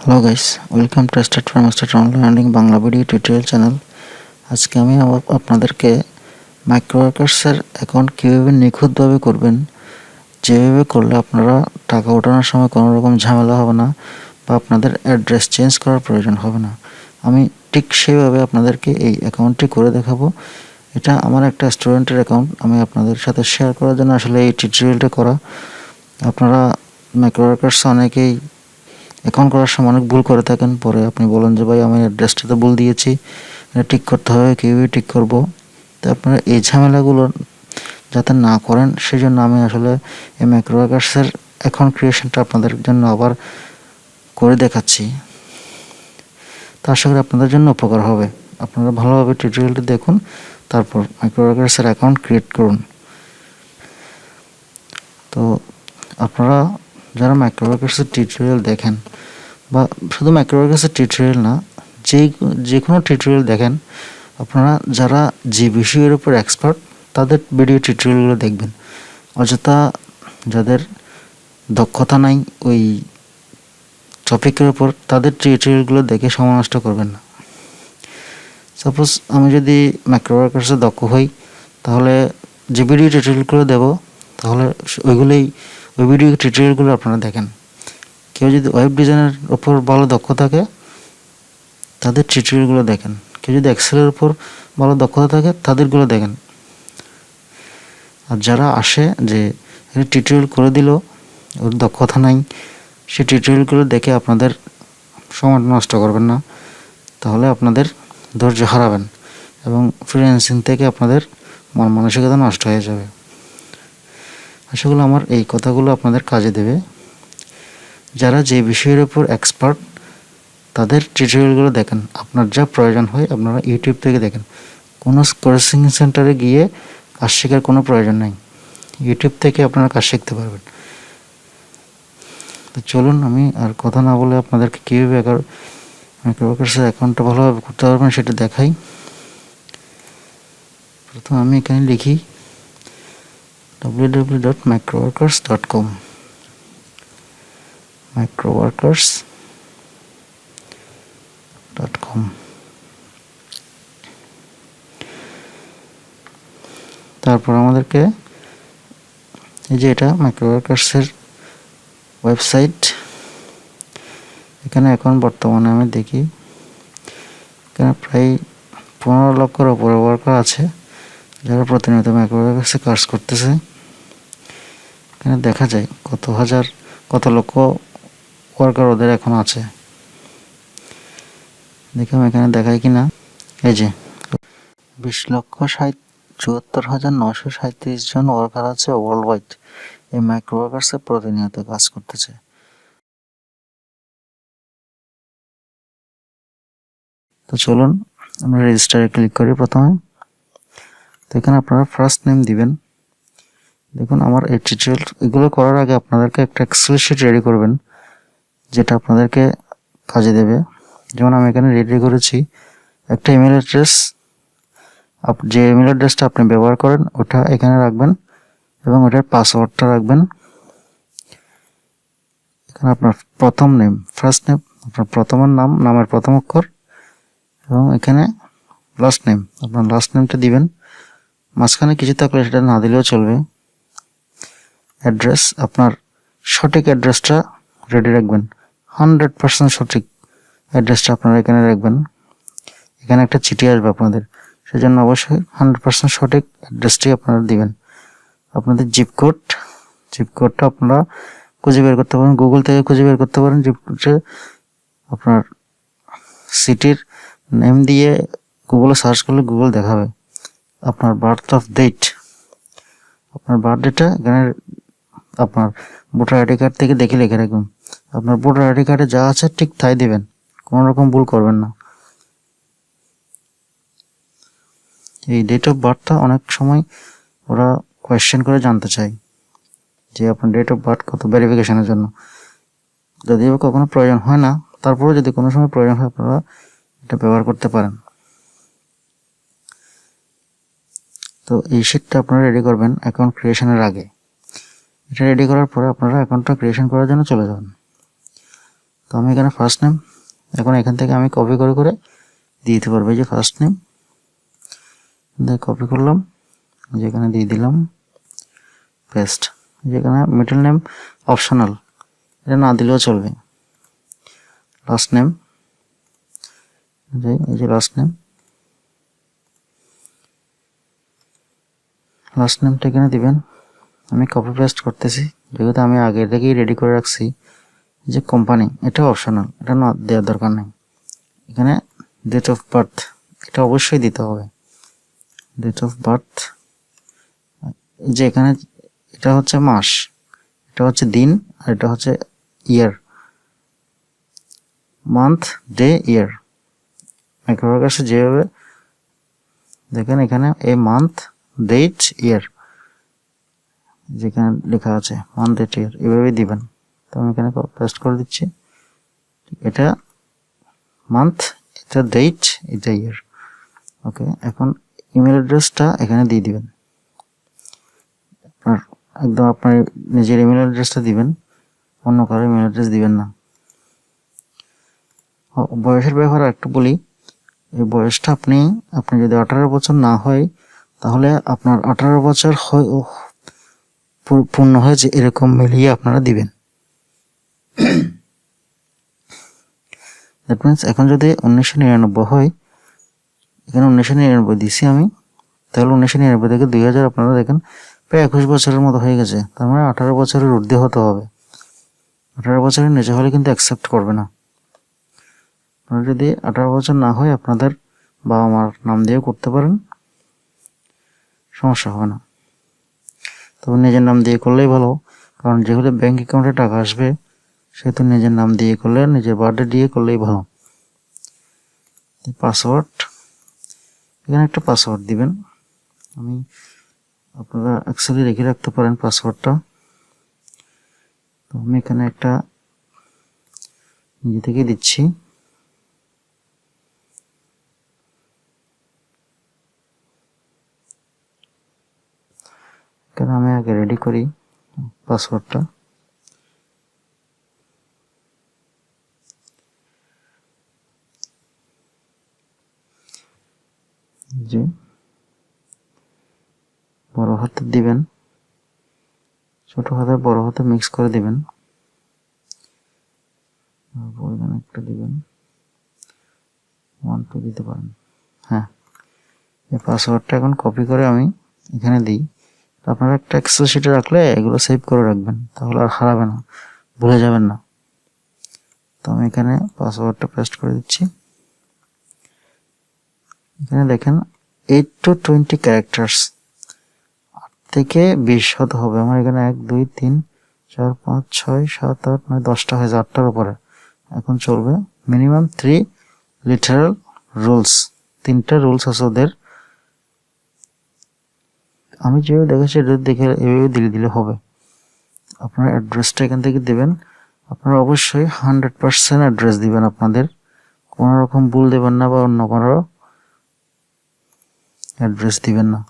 Hello guys, welcome to start from start online learning Bangla video tutorial channel. আজকে আমি আপনাদেরকে মাইক্রোওয়ার্কার্সের account কীভাবে নিখুঁতভাবে করবেন, যেভাবে করলে আপনারা টাকা ওঠানোর সময় কোনো রকম ঝামেলা হবে না বা আপনাদের অ্যাড্রেস চেঞ্জ করার প্রয়োজন হবে না। আমি ঠিক সেইভাবে আপনাদেরকে এই অ্যাকাউন্টটি করে দেখাবো। এটা আমার একটা স্টুডেন্টের অ্যাকাউন্ট, আমি আপনাদের সাথে শেয়ার করার জন্য আসলে এই টিউটোরিয়ালটা করা। আপনারা মাইক্রোওয়ার্কার্স অনেকেই অ্যাকাউন্ট করার সময় অনেক ভুল করে থাকেন, পরে আপনি বলেন যে ভাই আমি অ্যাড্রেসটাতে ভুল দিয়েছি, এটা ঠিক করতে হবে, কীভাবে ঠিক করব। তো আপনারা এই ঝামেলাগুলো যাতে না করেন সেই জন্য আমি আসলে এই মাইক্রোওয়ার্কার্সের অ্যাকাউন্ট ক্রিয়েশনটা আপনাদের জন্য আবার করে দেখাচ্ছি। তো আশা করি আপনাদের জন্য উপকার হবে। আপনারা ভালোভাবে টিউটোরিয়ালটি দেখুন, তারপর মাইক্রোওয়ার্কার্সের অ্যাকাউন্ট ক্রিয়েট করুন। তো আপনারা যারা মাইক্রোওয়ার্কার্সের টিউটোরিয়াল দেখেন বা শুধু মাইক্রোওয়ার্কার্সের টিউটোরিয়াল না, যে কোনো টিউটোরিয়াল দেখেন, আপনারা যারা যে বিষয়ের উপর এক্সপার্ট তাদের ভিডিও টিউটোরিয়ালগুলো দেখবেন। অযথা যাদের দক্ষতা নাই ওই টপিকের উপর, তাদের টিউটোরিয়ালগুলো দেখে সময় নষ্ট করবেন না। সাপোজ আমি যদি মাইক্রোওয়ার্কার্সে দক্ষ হই, তাহলে যে ভিডিও টিউটোরিয়ালগুলো দেবো তাহলে ওই ভিডিও টিউটোরিয়ালগুলো আপনারা দেখেন। কেউ যদি ওয়েব ডিজাইনের ওপর ভালো দক্ষ থাকে তাদের টিউটোরিয়ালগুলো দেখেন, কেউ যদি এক্সেলের উপর ভালো দক্ষতা থাকে তাদেরগুলো দেখেন। আর যারা আসে যে টিউটোরিয়াল করে দিল, ওর দক্ষতা নাই, সে টিউটোরিয়ালগুলো দেখে আপনাদের সময় নষ্ট করবেন না, তাহলে আপনাদের ধৈর্য হারাবেন এবং ফ্রিল্যান্সিং থেকে আপনাদের মন মানসিকতা নষ্ট হয়ে যাবে। আশা করি আমার এই কথাগুলো আপনাদের কাজে দেবে। যারা যে বিষয়ের উপর এক্সপার্ট তাদের টিউটোরিয়ালগুলো দেখেন। আপনার যা প্রয়োজন হয় আপনারা ইউটিউব থেকে দেখেন। কোনো কোচিং সেন্টারে গিয়ে কাজ শেখার কোনো প্রয়োজন নেই, ইউটিউব থেকে আপনারা কাজ শিখতে পারবেন। তো চলুন, আমি আর কথা না বলে আপনাদেরকে কীভাবে মাইক্রোওয়ার্কার্সের অ্যাকাউন্টটা ভালোভাবে করতে পারবেন সেটা দেখাই। প্রথমে আমি এখানে লিখি www.microworkers.com, microworkers.com। তারপর আমাদেরকে এই যে এটা মাইক্রোওয়ার্কার্সের ওয়েবসাইট, এখানে এখন বর্তমানে আমি দেখি এখানে প্রায় 15 লক্ষের উপরে ওয়ার্কার আছে যারা প্রতিনিয়ত মাইক্রোওয়ার্কার্সে কাজ করতেছে। এখানে দেখা যায় কত লক্ষ ওয়ার্কার ওদের এখন আছে। দেখুন এখানে দেখায় কিনা, এই যে 20,74,937 জন ওয়ার্কার আছে ওয়ার্ল্ড ওয়াইড, এই মাইক্রোওয়ার্কার্সে প্রতিনিয়ত কাজ করতেছে। তো চলুন আমরা রেজিস্টারে ক্লিক করি প্রথমে। তো এখানে আপনারা ফার্স্ট নেম দিবেন। দেখুন আমার এই টিউটোরিয়াল এগুলো করার আগে আপনাদেরকে একটা এক্সেল শিট রেডি করবেন, যেটা আপনাদেরকে কাজে দেবে। যেমন আমি এখানে রেডি করেছি একটা ইমেল অ্যাড্রেস। যে ইমেল অ্যাড্রেসটা আপনি ব্যবহার করেন ওটা এখানে রাখবেন এবং ওটার পাসওয়ার্ডটা রাখবেন। এখানে আপনার প্রথম নেম, ফার্স্ট নেম, আপনার প্রথমের নামের প্রথম অক্ষর, এবং এখানে লাস্ট নেম, আপনার লাস্ট নেমটা দিবেন। মাঝখানে কিছু থাকলে সেটা না দিলেও চলবে। অ্যাড্রেস, আপনার সঠিক অ্যাড্রেসটা রেডি রাখবেন, 100% সঠিক অ্যাড্রেসটা আপনারা এখানে রাখবেন। এখানে একটা চিঠি আসবে আপনাদের, সেজন্য অবশ্যই 100% সঠিক অ্যাড্রেসটি আপনারা দিবেন। আপনাদের জিপকোডটা আপনারা খুঁজে বের করতে পারেন, গুগল থেকে খুঁজে বের করতে পারেন। জিপকোডে আপনার সিটির নেম দিয়ে গুগলে সার্চ করলে গুগল দেখাবে। আপনার বার্থ ডেট এখানে আপনার ভোটার আইডি কার্ড থেকে দেখে লিখে রাখবেন। আপনার ভোটার আইডি কার্ডে যা আছে ঠিক তাই দিবেন, কোনো রকম ভুল করবেন না। এই ডেট অফ বার্থটা অনেক সময় ওরা কোয়েশ্চেন করে জানতে চায় যে আপনার ডেট অফ বার্থ কত, ভেরিফিকেশনের জন্য। যদিও কখনো প্রয়োজন হয় না, তারপরে যদি কোনো সময় প্রয়োজন হয় আপনারা এটা ব্যবহার করতে পারেন। তো এই শিটটা আপনারা রেডি করবেন অ্যাকাউন্ট ক্রিয়েশনের আগে। এটা রেডি করার পরে আপনারা অ্যাকাউন্টটা ক্রিয়েশন করার জন্য চলে যাবেন। তো আমি এখানে ফার্স্ট নেম, এখন এখান থেকে আমি কপি করে করে দিয়ে দিতে পারবো। এই যে ফার্স্ট নেম কপি করলাম, যেখানে দিয়ে দিলাম পেস্ট। যেখানে মিডল নেম অপশনাল, এটা না দিলেও চলবে। লাস্ট নেম, এই যে লাস্ট নেমটা এখানে দিবেন। আমি কপি পেস্ট করতেছি, যেহেতু আমি আগে থেকেই রেডি করে রাখছি। যে কোম্পানি, এটা অপশনাল, এটা না দেওয়ার দরকার নেই। এখানে ডেট অফ বার্থ, এটা অবশ্যই দিতে হবে। ডেট অফ বার্থ, যে এখানে এটা হচ্ছে মাস, এটা হচ্ছে দিন, আর এটা হচ্ছে ইয়ার, মান্থ, ডে, ইয়ার। মাইক্রোওয়ার্কার্সে যেভাবে দেখেন এখানে এই মান্থ, ডেট, ইয়ার, যেখানে লেখা আছে মান্থ, ডেট, ইয়ার, এভাবেই দিবেন। তো আমি এখানে পেস্ট করে দিচ্ছি। এটা মান্থ, এটা ডেট, এটা ইয়ার। ওকে, এখন ইমেল অ্যাড্রেসটা এখানে দিয়ে দিবেন। আপনার একদম আপনার নিজের ইমেল অ্যাড্রেসটা দিবেন, অন্য কারো ইমেল অ্যাড্রেস দিবেন না। বয়সের ব্যাপারে একটু বলি। এই বয়সটা আপনি যদি 18 বছর না হয়, তাহলে আপনার 18 বছর পূর্ণ হয়েছে এরকম মিলিয়ে আপনারা দিবেন। দ্যাট মিনস এখন যদি 1999 হয়, এখানে 1999 দিছি আমি, তাহলে 1999 থেকে 2000 আপনারা দেখেন প্রায় 21 বছরের মতো হয়ে গেছে। তার মানে 18 বছরের ঊর্ধ্বে হতে হবে। 18 বছরের নিচে হলে কিন্তু অ্যাকসেপ্ট করবে না। আপনারা যদি 18 বছর না হয়, আপনাদের বাবা মার নাম দিয়েও করতে পারেন, সমস্যা হবে না। তবে নিজের নাম দিয়ে করলেই ভালো, কারণ যেহেতু ব্যাংক অ্যাকাউন্টে টাকা আসবে, সেহেতু নিজের নাম দিয়ে করলে, নিজের বার্থডে দিয়ে করলেই ভালো। পাসওয়ার্ড, এখানে একটা পাসওয়ার্ড দিবেন। আপনারা অ্যাকচুয়ালি রেখে রাখতে পারেন পাসওয়ার্ডটা। তো আমি এখানে একটা নিজে থেকে দিচ্ছি। এখানে আমি আগে রেডি করি পাসওয়ার্ডটা। যে বড় হাতে দিবেন, ছোট হাতে বড় হাতে মিক্স করে দিবেন। এখানে একটা দিবেন, 1 2 দিতে পারেন। হ্যাঁ, এই পাসওয়ার্ডটা এখন কপি করে আমি এখানে দিই। আপনারা একটা এক্সেল শিটে রাখলে এগুলো সেভ করে রাখবেন, তাহলে আর হারাবে না, ভুলে যাবেন না। তো আমি এখানে পাসওয়ার্ডটা পেস্ট করে দিচ্ছি। এখানে দেখেন 8 to 20 ক্যারেক্টার্স, 8 থেকে 20 হতে হবে। আমার এখানে 1 2 3 4 5 6 7 8 9 10টা হয়েছে, 8টার উপরে। এখন চলবে মিনিমাম 3 লিটারাল রুলস, 3টা রুলস আছে ওদের। আমি যেভাবে দেখেছি এটা দেখে এভাবে দিলে হবে। আপনার অ্যাড্রেসটা এখান থেকে দেবেন। আপনারা অবশ্যই 100% অ্যাড্রেস দিবেন আপনাদের, কোনো রকম ভুল দেবেন না বা অন্য কোনো অ্যাড্রেস দিবেন না।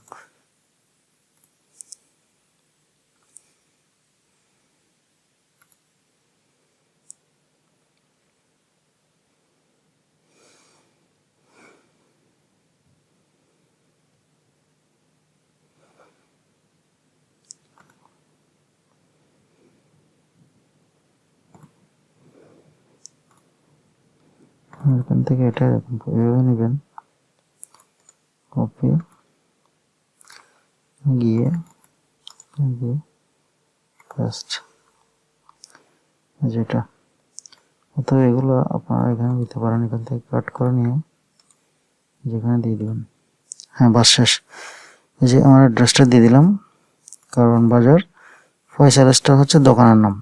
এখান থেকে এটা এরকম এভাবে নেবেন, কপি গিয়ে পেস্ট, যেটা। অথবা এগুলো আপনারা এখানে দিতে পারেন, এখান থেকে কাট করে নিয়ে যেখানে দিয়ে দিবেন। হ্যাঁ, বাস শেষ। এই যে আমার অ্যাড্রেসটা দিয়ে দিলাম, কারণ বাজার, ফয়সাল স্টোর হচ্ছে দোকানের নাম,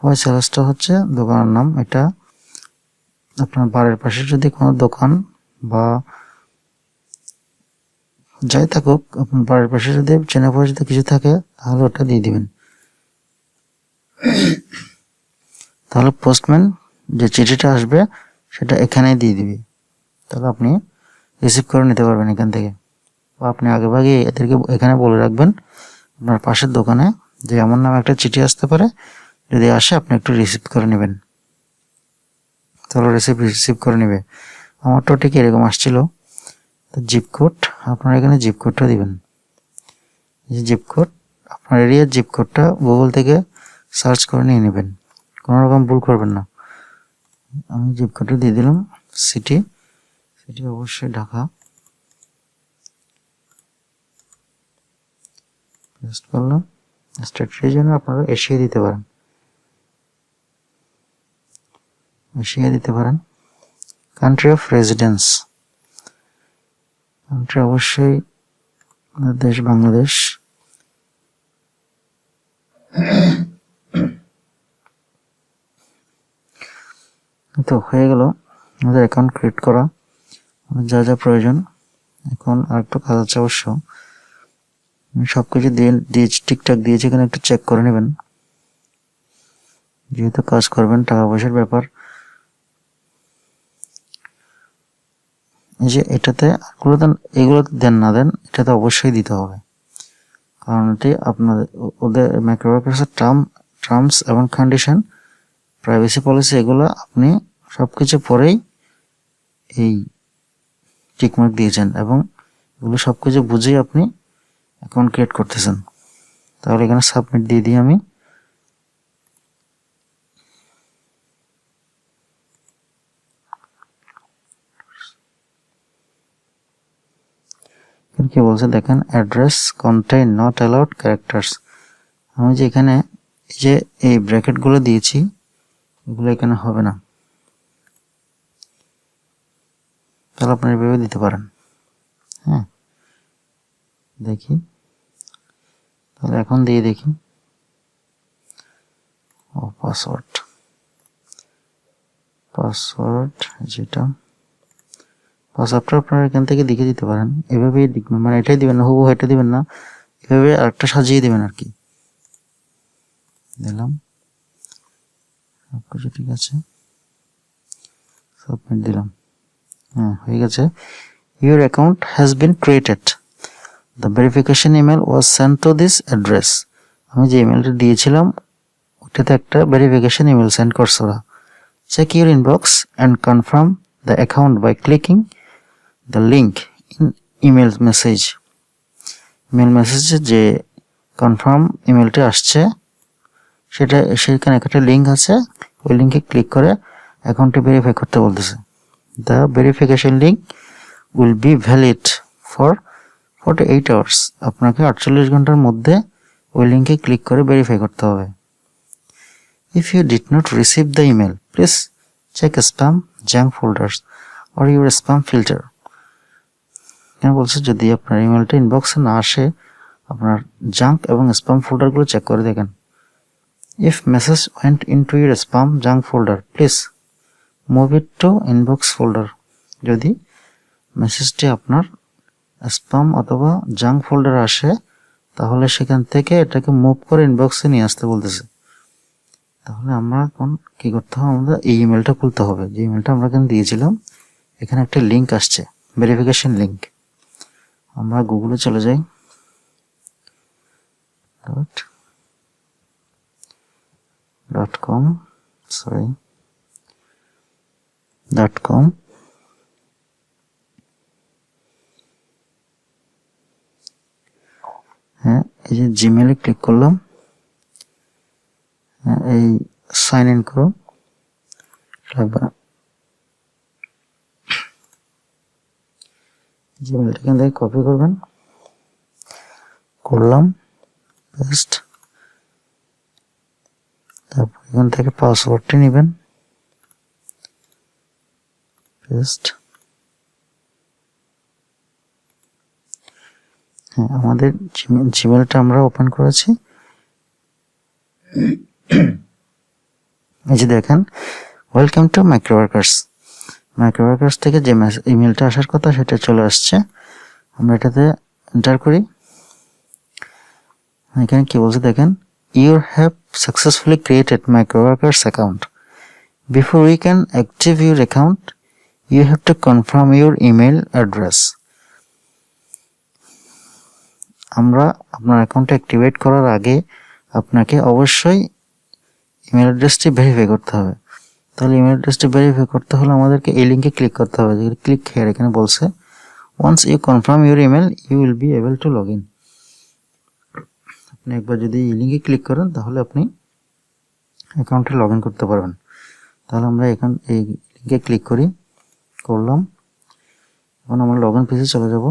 ফয়সাল স্টোর হচ্ছে দোকানের নাম। এটা আপনার বাড়ির পাশে যদি কোনো দোকান বা যাই থাকুক, আপনার বাড়ির পাশে যদি চেনা পরিচিত কিছু থাকে, তাহলে ওটা দিয়ে দিবেন। তাহলে পোস্টম্যান যে চিঠিটা আসবে সেটা এখানেই দিয়ে দিবে, তাহলে আপনি রিসিভ করে নিতে পারবেন এখান থেকে। বা আপনি আগেভাগে এদেরকে এখানে বলে রাখবেন আপনার পাশের দোকানে যে আমার নামে একটা চিঠি আসতে পারে, যদি আসে আপনি একটু রিসিভ করে নেবেন, তাহলে রিসিভ করে নেবে। আমারটাও ঠিক এরকম আসছিল। তো জিপ কোড, আপনারা এখানে জিপ কোডটা দিবেন। এই জিপ কোড, আপনার এরিয়ার জিপ কোডটা গুগল থেকে সার্চ করে নিয়ে নেবেন, কোনো রকম ভুল করবেন না। আমি জিপ কোডটা দিয়ে দিলাম। সিটি অবশ্যই ঢাকা, পেস্ট করলাম। স্টেট রিজন আপনারা এশিয়া দিতে পারেন, কান্ট্রি অফ রেসিডেন্স, কান্ট্রি অবশ্যই দেশ বাংলাদেশ। তো হয়ে গেল আমাদের অ্যাকাউন্ট ক্রিয়েট করা। যা যা প্রয়োজন, এখন আর একটু কাজ আছে অবশ্য। সবকিছু দিয়ে ঠিকঠাক দিয়েছি, এখানে একটু চেক করে নেবেন, যেহেতু কাজ করবেন, টাকা পয়সার ব্যাপার। এই যে এটাতে এগুলো দেন না দেন, এটাতে অবশ্যই দিতে হবে, কারণ এটি আপনাদের ওদের ম্যাক্রোওয়ার্কার্সের টার্মস এবং কন্ডিশন, প্রাইভেসি পলিসি, এগুলো আপনি সবকিছু পরেই এই টিকমার্ক দিয়েছেন এবং এগুলো সবকিছু বুঝেই আপনি অ্যাকাউন্ট ক্রিয়েট করতেছেন। তাহলে এখানে সাবমিট দিয়ে দিই আমি। কি বলছে দেখেন, address contain not allowed characters. আমি যে এখানে এই যে এই ব্র্যাকেট গুলো দিয়েছি, এগুলো এখানে হবে না, তাহলে আপনি এভাবে দিতে পারেন। হ্যাঁ, দেখি তাহলে এখন দিয়ে দেখি। ও পাসওয়ার্ড যেটা পাসওয়ার্ডটা আপনারা এখান থেকে লিখে দিতে পারেন, এভাবেই লিখবেন, মানে এটাই দিবেন না, হুবহু এটা দিবেন না, এভাবে আরেকটা সাজিয়ে দিবেন আর কি। দিলাম, সবকিছু ঠিক আছে, সাবমিট দিলাম। হ্যাঁ, হয়ে গেছে। Your account has been created. The verification email was sent to this address. আমি যে ইমেলটা দিয়েছিলাম ওটাতে একটা ভেরিফিকেশন ইমেল সেন্ড করছে ওরা। Check your inbox and confirm the account by clicking the link in email message. Email মেসেজে যে কনফার্ম ইমেলটা আসছে সেখানে একটা লিঙ্ক আছে, ওই লিঙ্কে ক্লিক করে অ্যাকাউন্টটি ভেরিফাই করতে বলতেছে। The verification link will be valid for 48 hours. আপনাকে 48 ঘন্টার মধ্যে ওই লিঙ্কে ক্লিক করে ভেরিফাই করতে হবে। If you did not receive the email, please check spam, junk folders or your spam filter. কেন বলছে, যদি আপনার ইমেলটা ইনবক্সে না আসে, আপনার জাঙ্ক এবং স্প্যাম ফোল্ডারগুলো চেক করে দেখেন। If message went into your spam junk folder, please move it to inbox folder. যদি মেসেজটি আপনার স্প্যাম অথবা জাঙ্ক ফোল্ডার আসে, তাহলে সেখান থেকে এটাকে মুভ করে ইনবক্সে নিয়ে আসতে বলতেছে। তাহলে আমরা এখন কি করতে হবে, আমাদের এই ইমেলটা খুলতে হবে, যে ইমেলটা আমরা এখানে দিয়েছিলাম। এখানে একটা লিঙ্ক আসছে, ভেরিফিকেশন লিঙ্ক। আমরা গুগলে চলে যাই, .com হ্যাঁ, এই যে জিমেলে ক্লিক করলাম, হ্যাঁ, এই সাইন ইন করো, লাগবে না, জিমেলটা এখান থেকে কপি করবেন, করলাম পেস্ট। তারপর এখান থেকে পাসওয়ার্ডটি নেবেন, পেস্ট। হ্যাঁ, আমাদের জিমেলটা আমরা ওপেন করেছি। এই যে দেখেন, ওয়েলকাম টু মাইক্রোওয়ার্কার্স থেকে যে ইমেলটা আসার কথা সেটা চলে আসছে। আমরা এটাতে এন্টার করি। এখানে কি বলছে দেখেন, you have successfully created Microworkers account. Before we can active your account, you have to confirm your email address. আমরা আপনার অ্যাকাউন্টটা অ্যাক্টিভেট করার আগে আপনাকে অবশ্যই ইমেল অ্যাড্রেসটি ভেরিফাই করতে হবে। তাহলে ইমেল অ্যাড্রেসটি ভেরিফাই করতে হলে আমাদেরকে এই লিঙ্কে ক্লিক করতে হবে। ক্লিক হেয়ার এখানে বলছে once you confirm your email you will be able to log in. আপনি একবার যদি এই লিঙ্কে ক্লিক করেন তাহলে আপনি অ্যাকাউন্টে লগ ইন করতে পারবেন। তাহলে আমরা এই লিঙ্কে ক্লিক করলাম। এখন আমরা লগ ইন পেজে চলে যাব।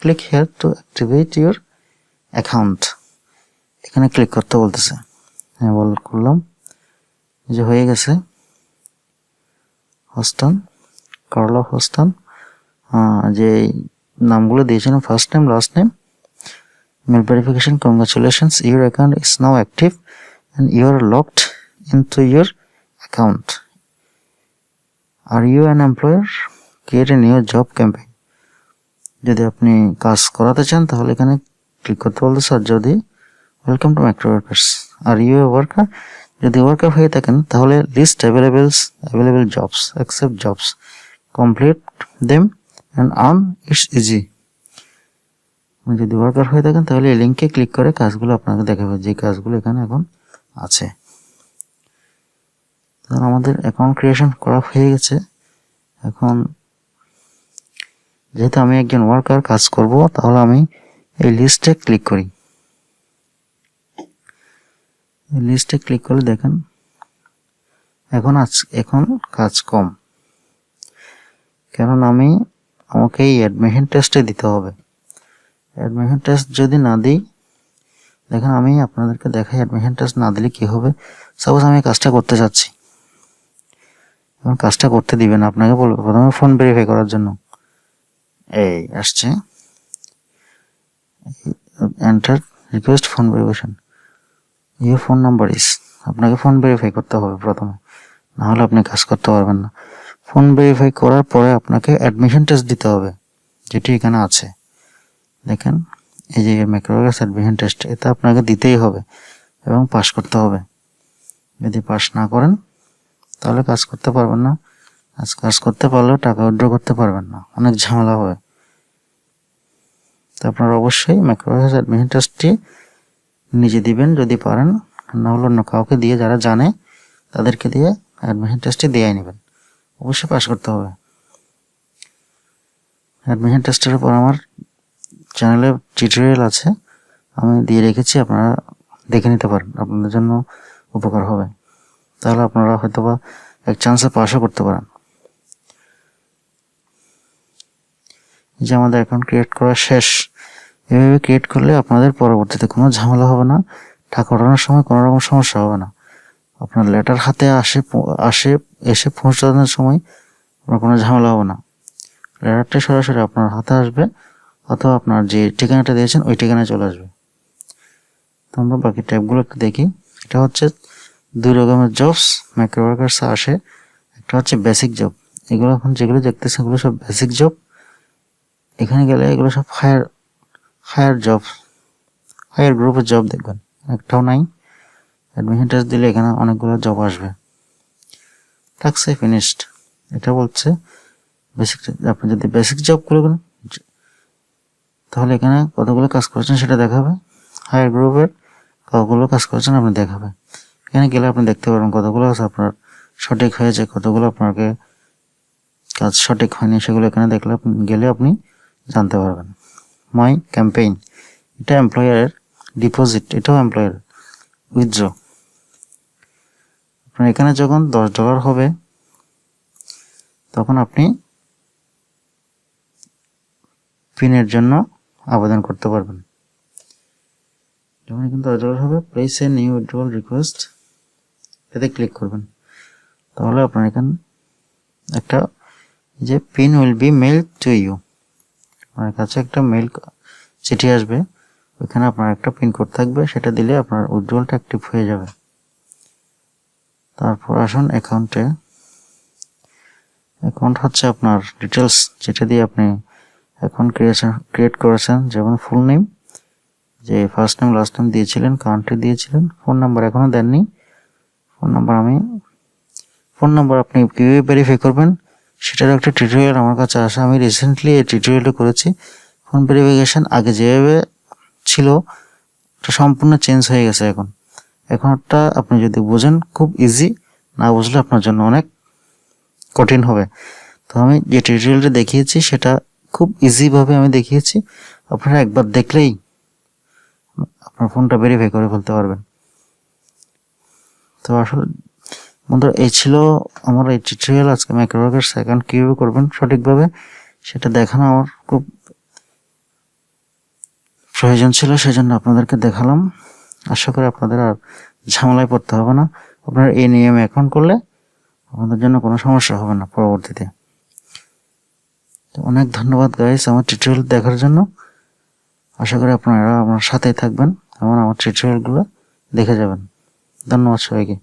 Click here two activate your account, এখানে ক্লিক করতে বলতেছে। হ্যাঁ করলাম, যে হয়ে গেছে। হোস্টন, কার্লো হোস্টন, যে নামগুলো দিয়েছেন first name last name, email verification, congratulations, your account is now active and you are logged into your account. Are you an employer? Create a new job campaign. যদি আপনি কাজ করাতে চান তাহলে এখানে ক্লিক করতে বলতেছে। আর যদি welcome to micro workers, are you a worker, যদি ওয়ার্কার হয়ে থাকেন তাহলে list available jobs, accept jobs, complete them and earn it's easy. যদি ওয়ার্কার হয়ে থাকেন তাহলে এই লিঙ্কে ক্লিক করে কাজগুলো আপনাকে দেখাবে, যে কাজগুলো এখানে এখন আছে। তাহলে আমাদের অ্যাকাউন্ট ক্রিয়েশন করা হয়ে গেছে। এখন যেহেতু আমি একজন ওয়ার্কার কাজ করব, তাহলে আমি এই লিস্টে ক্লিক করি। এই লিস্টে ক্লিক করলে দেখেন এখন কাজ কম, কারণ আমাকে এই অ্যাডমিশন টেস্টে দিতে হবে। অ্যাডমিশন টেস্ট যদি না দিই, দেখেন আমি আপনাদেরকে দেখাই অ্যাডমিশন টেস্ট না দিলে কি হবে। সাপোজ আমি কাজটা করতে চাচ্ছি, এখন কাজটা করতে দিবেন, আপনাকে বলবে প্রথমে ফোন ভেরিফাই করার জন্য। এই আসছে enter request phone verification, your phone number ইস, আপনাকে ফোন ভেরিফাই করতে হবে প্রথমে, না হলে আপনি কাজ করতে পারবেন না। ফোন ভেরিফাই করার পরে আপনাকে অ্যাডমিশন টেস্ট দিতে হবে, যেটি এখানে আছে। দেখেন এই যে মাইক্রো ওয়ার্কার্স অ্যাডমিশন টেস্ট, এটা আপনাকে দিতেই হবে এবং পাস করতে হবে। যদি পাস না করেন তাহলে কাজ করতে পারবেন না। কাজ করতে পারলেও টাকা উইথড্র করতে পারবেন না, অনেক ঝামেলা হবে। তো আপনারা অবশ্যই মাইক্রো ওয়ার্কার্স অ্যাডমিশন টেস্টটি নিজে দিবেন যদি পারেন, না হলে অন্য কাউকে দিয়ে, যারা জানে তাদেরকে দিয়ে অ্যাডমিশন টেস্টটি দিয়ে নেবেন। অবশ্যই পাস করতে হবে। অ্যাডমিশন টেস্টের উপর আমার চ্যানেলে টিউটোরিয়াল আছে, আমি দিয়ে রেখেছি, আপনারা দেখে নিতে পারেন, আপনাদের জন্য উপকার হবে। তাহলে আপনারা হয়তোবা এক চান্সে পাসও করতে পারেন। যে আমাদের অ্যাকাউন্ট ক্রিয়েট করা শেষ। এভাবে ক্রিয়েট করলে আপনাদের পরবর্তীতে কোনো ঝামেলা হবে না, টাকা ওঠানোর সময় কোনো রকম সমস্যা হবে না। আপনার লেটার হাতে এসে পৌঁছানোর সময় আপনার কোনো ঝামেলা হবে না। লেটারটা সরাসরি আপনার হাতে আসবে, অথবা আপনার যে ঠিকানাটা দিয়েছেন ওই ঠিকানায় চলে আসবে। তো আমরা বাকি ট্যাবগুলো একটু দেখি। এটা হচ্ছে 2 রকমের জবস মাইক্রো ওয়ার্কার্স আসে। একটা হচ্ছে বেসিক জব, এগুলো এখন যেগুলো দেখতেছে এগুলো সব বেসিক জব। এখানে গেলে এগুলো সব হায়ার জব, হায়ার গ্রুপের জব দেখবেন, একটাও নাই। অ্যাডমিশন টেস্ট দিলে এখানে অনেকগুলো জব আসবে। টাস্ক ফিনিশড, এটা বলছে বেসিক। আপনি যদি বেসিক জবগুলো তাহলে এখানে কতগুলো কাজ করেছেন সেটা দেখাবে। হায়ার গ্রুপের কতগুলো কাজ করেছেন আপনি দেখাবে। এখানে গেলে আপনি দেখতে পারবেন কতগুলো কাজ আপনার সঠিক হয়েছে, কতগুলো আপনাকে কাজ সঠিক হয়নি, সেগুলো এখানে গেলে আপনি জানতে পারবেন। মাই ক্যাম্পেইন, এটা এমপ্লয়ারের ডিপোজিট, এটাও এমপ্লয়ার উইথড্র। আপনার এখানে যখন $10 হবে তখন আপনি পিনের জন্য আবেদন করতে পারবেন। যখন এখানে $10 হবে, place a new withdrawal request, এতে ক্লিক করবেন। তাহলে আপনার এখানে একটা যে pin will be mail to you, আপনার কাছে একটা মেইল চিঠি আসবে, ওইখানে আপনার একটা পিন কোড থাকবে, সেটা দিলে আপনার উইথড্রয়ালটা অ্যাক্টিভ হয়ে যাবে। তারপর আসুন অ্যাকাউন্টে। অ্যাকাউন্ট হচ্ছে আপনার ডিটেলস, যেটা দিয়ে আপনি অ্যাকাউন্ট ক্রিয়েট করেছেন, যেমন ফুল নেম, যে ফার্স্ট নেম লাস্ট নেম দিয়েছিলেন, কান্ট্রি দিয়েছিলেন, ফোন নাম্বার এখনো দেননি। ফোন নাম্বার আপনি কিভাবে ভেরিফাই করবেন সেটার একটা টিউটোরিয়াল আমার কাছে আসে, আমি রিসেন্টলি এই টিউটোরিয়ালটা করেছি। ফোন ভেরিফিকেশন আগে যেভাবে ছিল এটা সম্পূর্ণ চেঞ্জ হয়ে গেছে। এখনটা আপনি যদি বোঝেন খুব ইজি, না বুঝলে আপনার জন্য অনেক কঠিন হবে। তো আমি যে টিউটোরিয়ালটা দেখিয়েছি সেটা খুব ইজিভাবে আমি দেখিয়েছি, আপনারা একবার দেখলেই আপনার ফোনটা ভেরিফাই করে ফেলতে পারবেন। তো আসলে বন্ধুরা, এই ছিল আমার এই টিউটোরিয়াল। আজকে মাইক্রোওয়ার্কার্স অ্যাকাউন্ট কীভাবে করবেন সঠিকভাবে সেটা দেখানো আমার খুব প্রয়োজন ছিল, সেজন্য আপনাদেরকে দেখালাম। আশা করি আপনাদের আর ঝামেলায় পড়তে হবে না। আপনারা এই নিয়মে অ্যাকাউন্ট করলে আপনাদের জন্য কোনো সমস্যা হবে না পরবর্তীতে। তো অনেক ধন্যবাদ গাইস আমার টিউটোরিয়াল দেখার জন্য। আশা করি আপনারা আমার সাথেই থাকবেন এবং আমার টিউটোরিয়ালগুলো দেখে যাবেন। ধন্যবাদ সবাইকে।